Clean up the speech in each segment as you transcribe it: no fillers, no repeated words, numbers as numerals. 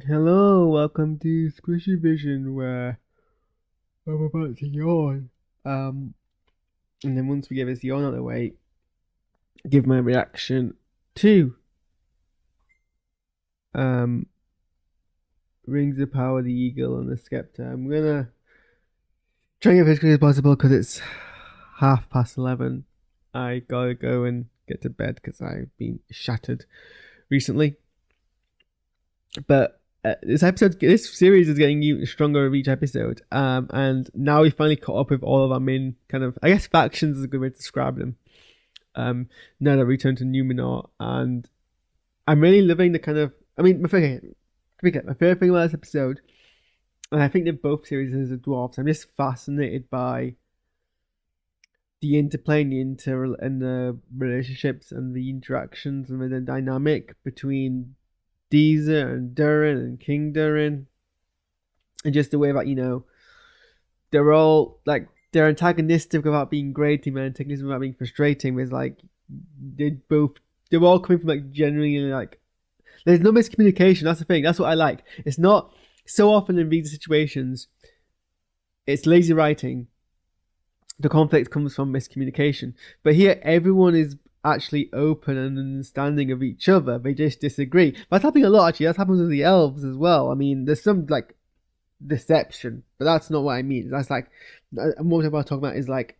Hello, welcome to SquishiVision, where I'm about to yawn. And then once we get this yawn out of the way, give my reaction to um Rings of Power, the Eagle, and the Scepter. I'm gonna try and get as quick as possible because it's 11:30. I gotta go and get to bed because I've been shattered recently. But this series is getting even stronger with each episode. And now we finally caught up with all of our main kind of, I guess, factions is a good way to describe them. Now that we return to Numenor, and I'm really loving the kind of, I mean, my favorite thing about this episode, and I think that both series is the dwarves. I'm just fascinated by the interplay and the relationships and the interactions and the dynamic between Deezer and Durin and King Durin, and just the way that they're all like they're antagonistic about being great and antagonistic about being frustrating. It's like they're all coming from like genuinely like there's no miscommunication. That's the thing. That's what I like. It's not so often in these situations. It's lazy writing. The conflict comes from miscommunication, but here everyone is actually open and understanding of each other. They just disagree. That's happening a lot actually. That happens with the elves as well. I mean, there's some like deception, but that's not what I mean. That's like what I'm talking about is like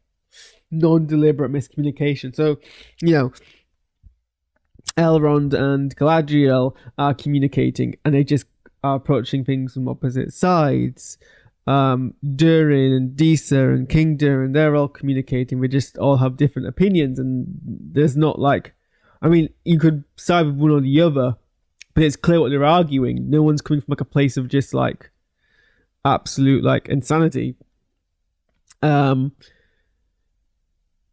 non-deliberate miscommunication. So, you know, Elrond and Galadriel are communicating, and they just are approaching things from opposite sides. Durin and Disa and King Durin, they're all communicating. We just all have different opinions, and there's not like, I mean, you could side with one or the other, but it's clear what they're arguing. No one's coming from like a place of just like absolute like insanity. Um,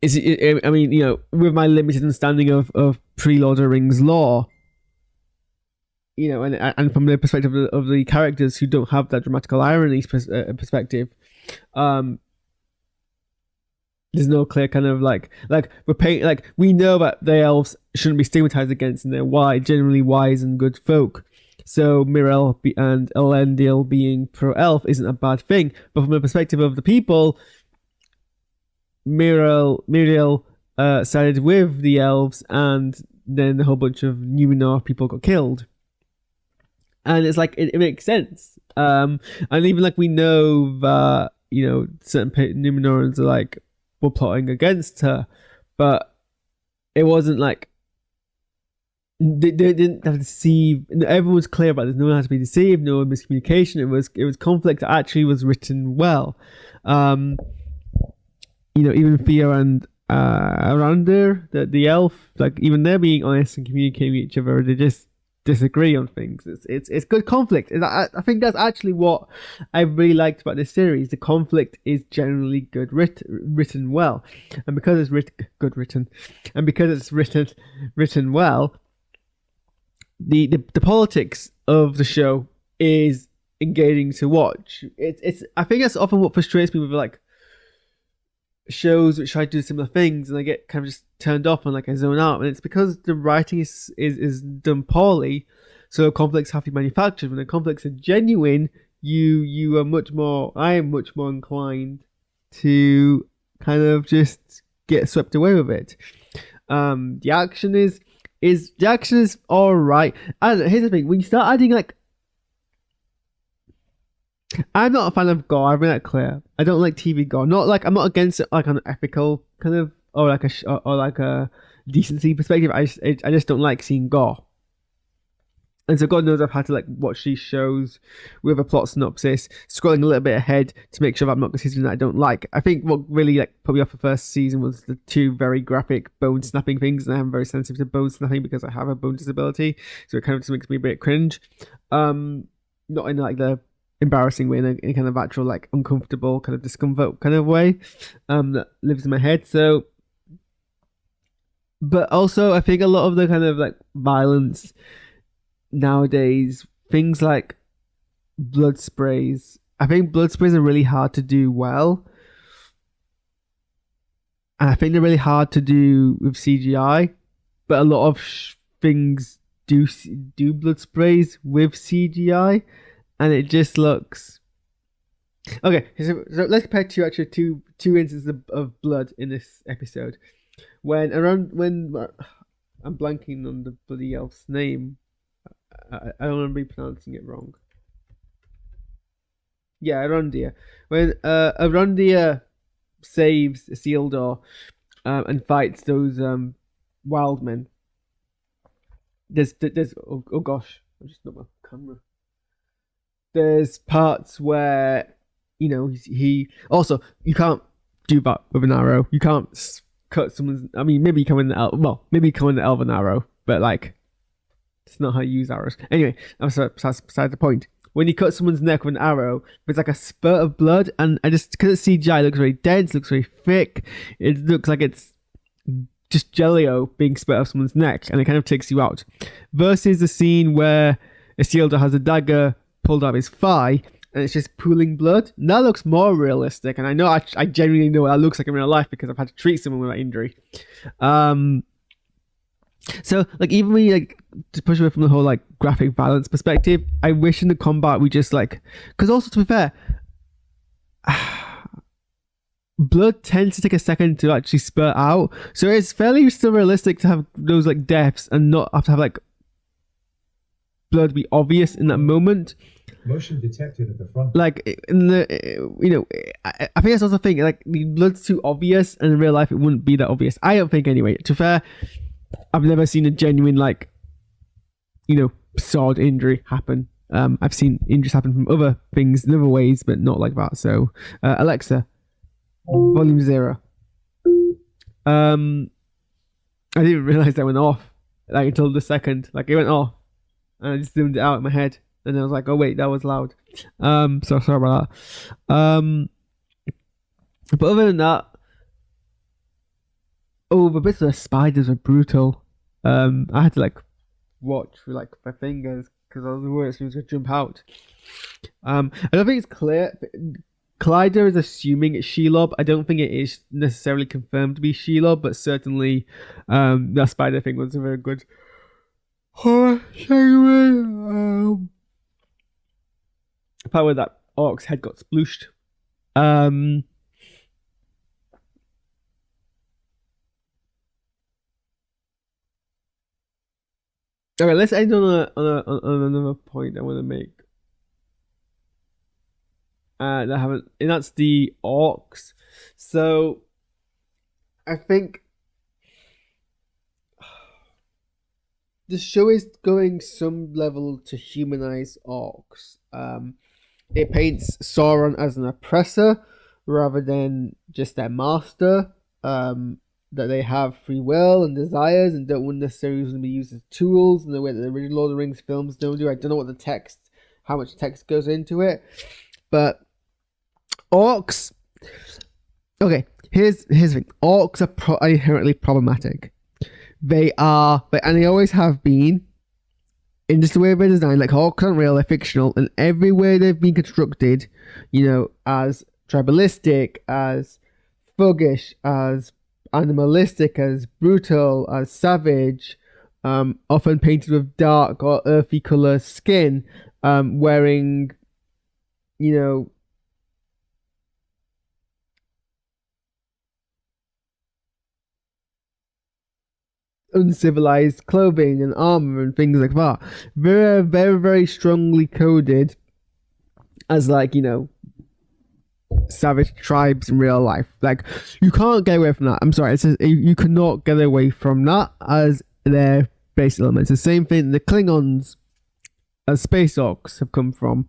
I mean, with my limited understanding of pre-Lord of the Rings lore, and from the perspective of the characters who don't have that dramatical irony perspective, um, there's no clear kind of like we're paying like we know that the elves shouldn't be stigmatized against, and they're generally wise and good folk. So Mirel and Elendil being pro-elf isn't a bad thing, but from the perspective of the people, Miriel sided with the elves, and then a whole bunch of Numenor people got killed. And it's like it makes sense. And even like we know that certain Numenorans are like were plotting against her, but it wasn't like they didn't have to deceive. Everyone's clear about this. No one has to be deceived. No miscommunication. It was conflict that actually was written well. Even Fia and Arander, the elf, like even they're being honest and communicating with each other. They just disagree on things. It's good conflict. I think that's actually what I really liked about this series. The conflict is generally good written well, and because it's good written, and because it's written well, the politics of the show is engaging to watch. It's I think that's often what frustrates me with like shows which try to do similar things, and I get kind of just turned off and like I zone out, and it's because the writing is done poorly. So conflicts have to be manufactured. When the conflicts are genuine, you are much more. I am much more inclined to kind of just get swept away with it. The action is all right. And here's the thing: when you start adding like I'm not a fan of gore. I've made that clear. I don't like TV gore. Not like I'm not against it, like an ethical kind of or like a decency perspective. I just don't like seeing gore. And so God knows I've had to like watch these shows with a plot synopsis, scrolling a little bit ahead to make sure that I'm not going to see something that I don't like. I think what really like put me off the first season was the two very graphic bone snapping things, and I'm very sensitive to bone snapping because I have a bone disability, so it kind of just makes me a bit cringe. Not in like the embarrassing way, in a kind of actual like uncomfortable kind of discomfort kind of way that lives in my head. So, but also I think a lot of the kind of like violence nowadays, things like blood sprays, I think blood sprays are really hard to do well, and I think they're really hard to do with CGI, but a lot of things do blood sprays with CGI, and it just looks okay. So let's compare two instances of blood in this episode. When I'm blanking on the bloody elf's name. I don't want to be pronouncing it wrong. Yeah, Arondir. When Arondir saves Isildur and fights those wild men. There's oh gosh, I just not my camera. There's parts where he also you can't do that with an arrow. You can't cut someone's. I mean, maybe you come in the maybe you come in the elven arrow, but like it's not how you use arrows. Anyway, that's beside the point. When you cut someone's neck with an arrow, there's like a spurt of blood, and I just because it's CGI, it looks very dense, looks very thick. It looks like it's just Jello being spurt off someone's neck, and it kind of takes you out. Versus the scene where Isildur has a dagger pulled out of his thigh, and it's just pooling blood. And that looks more realistic, and I know I genuinely know what that looks like in real life because I've had to treat someone with that injury. So like even when you like to push away from the whole like graphic violence perspective, I wish in the combat we just like, because also to be fair, blood tends to take a second to actually spurt out, so it's fairly still realistic to have those like deaths and not have to have like blood be obvious in that moment. Motion detected at the front. Like in the I think that's also the thing, like the blood's too obvious, and in real life it wouldn't be that obvious. I don't think anyway. To be fair, I've never seen a genuine like sword injury happen. I've seen injuries happen from other things in other ways, but not like that. So Alexa, volume 0. I didn't realize that went off like until the second. Like it went off, and I just zoomed it out in my head, and I was like, oh wait, that was loud. So sorry about that. But other than that, the bits of the spiders were brutal. I had to like watch with like my fingers because I was worried she was gonna jump out. I don't think it's clear. Kleider is assuming it's Shelob. I don't think it is necessarily confirmed to be Shelob, but certainly that spider thing was a very good horror segment. Part where that orc's head got splooshed. Okay, let's end on another point I want to make. And that's the orcs. So I think the show is going some level to humanize orcs. It paints Sauron as an oppressor rather than just their master. That they have free will and desires and don't necessarily be used as tools in the way that the original Lord of the Rings films don't do. I don't know what how much text goes into it, but orcs. Okay, here's the thing. Orcs are inherently problematic. They are, and they always have been, in just the way they're designed. Like orcs aren't real; they're fictional, and every way they've been constructed, as tribalistic, as thuggish, as animalistic, as brutal, as savage, often painted with dark or earthy color skin, wearing, uncivilized clothing and armor and things like that. Very, very, very strongly coded as like, savage tribes in real life. Like you can't get away from that. I'm sorry, you cannot get away from that as their base elements. The same thing the Klingons as space orcs have come from.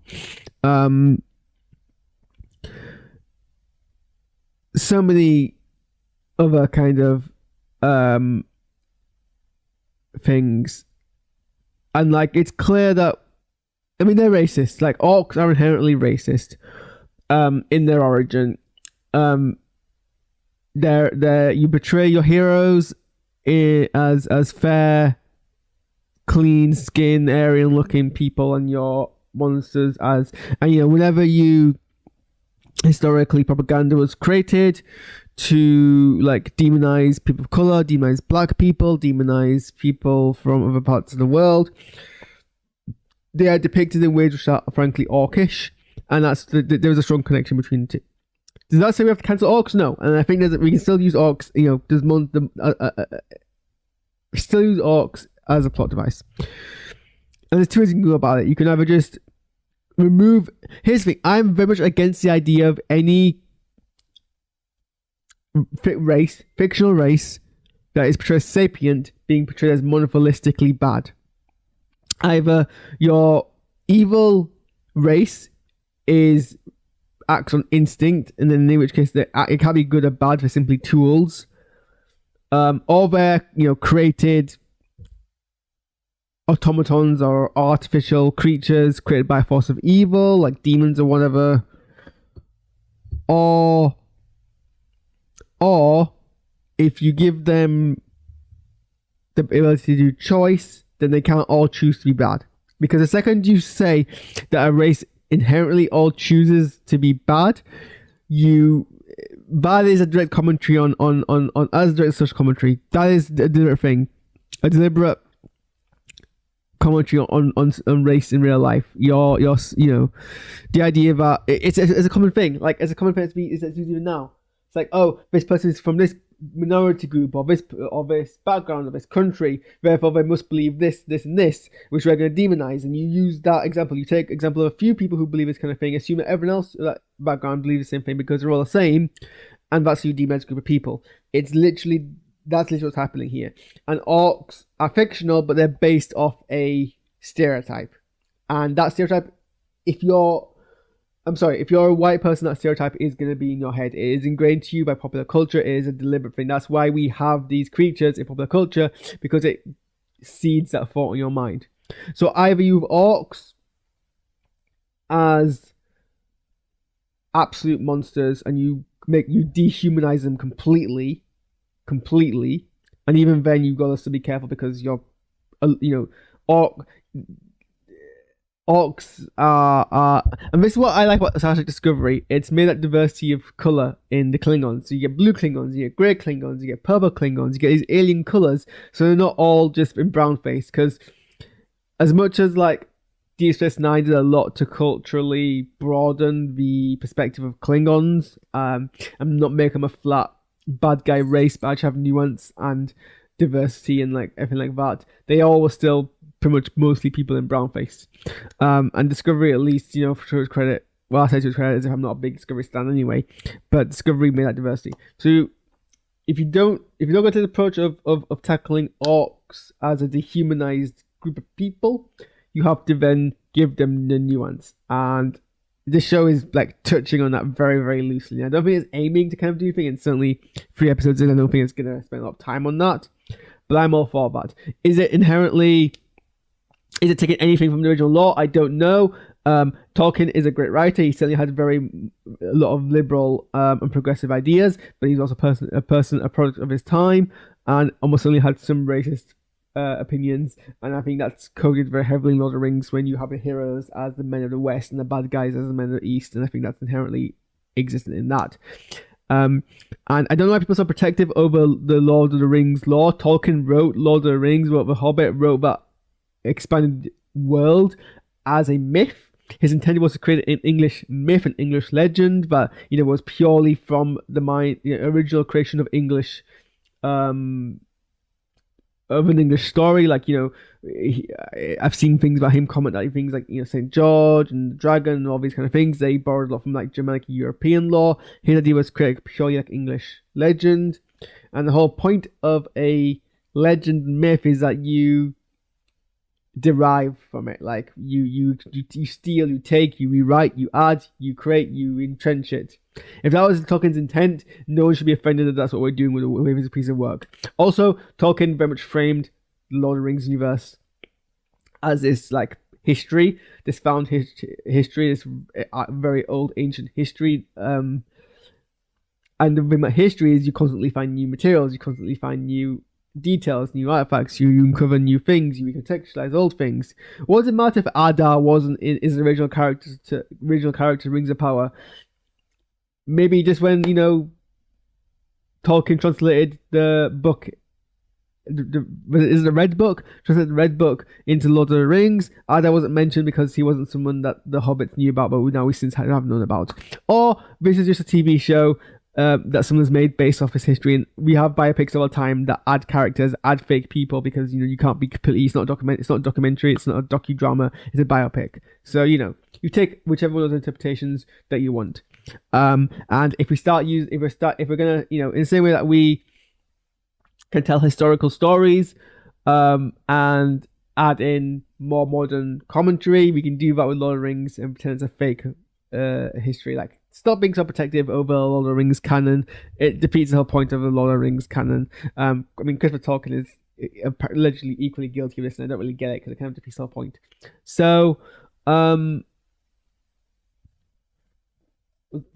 So many other kind of things, and like it's clear that they're racist. Like orcs are inherently racist. In their origin, you betray your heroes as fair, clean skin, Aryan looking people, and your monsters whenever you historically propaganda was created to like demonize people of color, demonize black people, demonize people from other parts of the world. They are depicted in ways which are frankly orcish, and there's a strong connection between the two. Does that say we have to cancel orcs? No, and I think we can still use orcs. Still use orcs as a plot device. And there's two ways you can go about it. You can either just remove. Here's the thing: I'm very much against the idea of any fictional race that is portrayed as sapient being portrayed as monopolistically bad. Either your evil race acts on instinct, and then in which case it can be good or bad for simply tools, or they're created automatons or artificial creatures created by a force of evil, like demons or whatever, or if you give them the ability to do choice, then they can't all choose to be bad. Because the second you say that a race inherently all chooses to be bad, that is a direct commentary on as a direct social commentary. That is a deliberate thing, a deliberate commentary on race in real life. The idea that it's a common thing, like it's a common thing to be is even now. It's like, oh, this person is from this minority group or this background or this country, therefore they must believe this, and this, which we're going to demonize. And you use that example. You take example of a few people who believe this kind of thing, assume that everyone else that background believes the same thing because they're all the same, and that's how you demonize a group of people. That's literally what's happening here. And orcs are fictional, but they're based off a stereotype, and that stereotype, if you're a white person, that stereotype is going to be in your head. It is ingrained to you by popular culture. It is a deliberate thing. That's why we have these creatures in popular culture, because it seeds that thought in your mind. So either you have orcs as absolute monsters and you dehumanize them completely, and even then you've got to still be careful because orcs are, and this is what I like about Star Trek Discovery. It's made that diversity of color in the Klingons. So you get blue Klingons, you get grey Klingons, you get purple Klingons, you get these alien colors. So they're not all just in brown face. Because as much as like Deep Space Nine did a lot to culturally broaden the perspective of Klingons, and not make them a flat bad guy race, but actually have nuance and diversity and like everything like that, they all were still pretty much mostly people in brown face. And Discovery, at least, to its credit, well, I say to its credit as if I'm not a big Discovery stan anyway, but Discovery made that diversity. So if you don't go to the approach of tackling orcs as a dehumanized group of people, you have to then give them the nuance. And this show is like touching on that very, very loosely. I don't think it's aiming to kind of do anything, and certainly 3 episodes in, I don't think it's going to spend a lot of time on that. But I'm all for that. Is it taking anything from the original lore? I don't know. Tolkien is a great writer. He certainly had a lot of liberal and progressive ideas, but he's also a product of his time, and almost certainly had some racist opinions. And I think that's coded very heavily in Lord of the Rings when you have the heroes as the men of the West and the bad guys as the men of the East, and I think that's inherently existent in that. And I don't know why people are so protective over the Lord of the Rings lore. Tolkien wrote Lord of the Rings, wrote The Hobbit, wrote that expanded world as a myth. His intent was to create an English myth, an English legend, but was purely from the original creation of English, of an English story. Like I've seen things about him comment like things like Saint George and the dragon and all these kind of things. They borrowed a lot from like Germanic European lore. His idea was to create purely like English legend, and the whole point of a legend myth is that you derive from it. Like you steal, you take, you rewrite, you add, you create, you entrench it. If that was Tolkien's intent, no one should be offended that that's what we're doing with his piece of work. Also, Tolkien very much framed the Lord of the Rings universe as this like history, this found history, this very old ancient history. And the thing about history is you constantly find new materials, you constantly find new details, new artifacts, you uncover new things, you recontextualize old things. What does it matter if Adar wasn't is the original character Rings of Power? Maybe just when Tolkien translated the book. Is it the Red Book? Translated the Red Book into Lord of the Rings. That wasn't mentioned because he wasn't someone that the Hobbits knew about, but now we since have known about. Or this is just a TV show that someone's made based off his history, and we have biopics all the time that add characters, add fake people because you can't be completely. It's not a documentary. It's not a docudrama. It's a biopic. So you take whichever one of those interpretations that you want. And if we're gonna in the same way that we can tell historical stories, and add in more modern commentary, we can do that with Lord of the Rings and pretend it's a fake history. Like, stop being so protective over Lord of the Rings canon. It defeats the whole point of the Lord of the Rings canon. I mean, Christopher Tolkien is allegedly equally guilty of this, and I don't really get it because it kind of defeats the whole point. So, did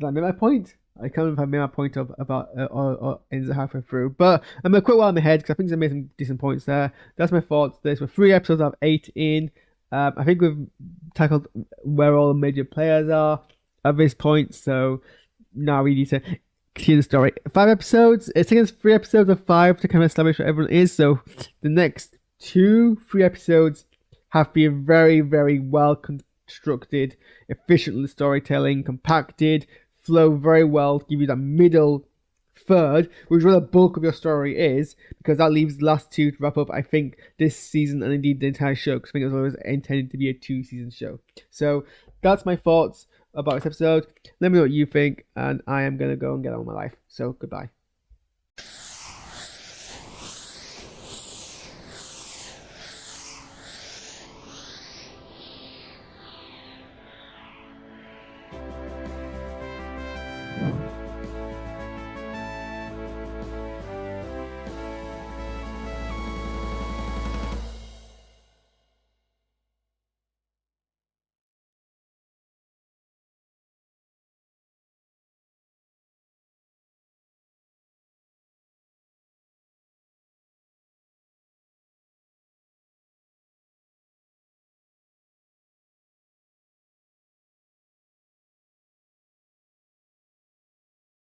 I make my point? I can't remember if I made my point about or ends halfway through, but I'm gonna quit while I'm ahead because I think I made some decent points there. That's my thoughts. There's 3 episodes out of 8 in. I think we've tackled where all the major players are at this point, so now we need to continue the story. 5 episodes. It's taken us 3 episodes of 5 to kind of establish what everyone is. So the next 3 episodes have been very, very well constructed, efficient storytelling, compacted, flow very well to give you that middle third, which is where the bulk of your story is, because that leaves the last 2 to wrap up, I think, this season and indeed the entire show, because I think it was always intended to be a 2-season show. So that's my thoughts about this episode. Let me know what you think, and I am going to go and get on with my life. So goodbye.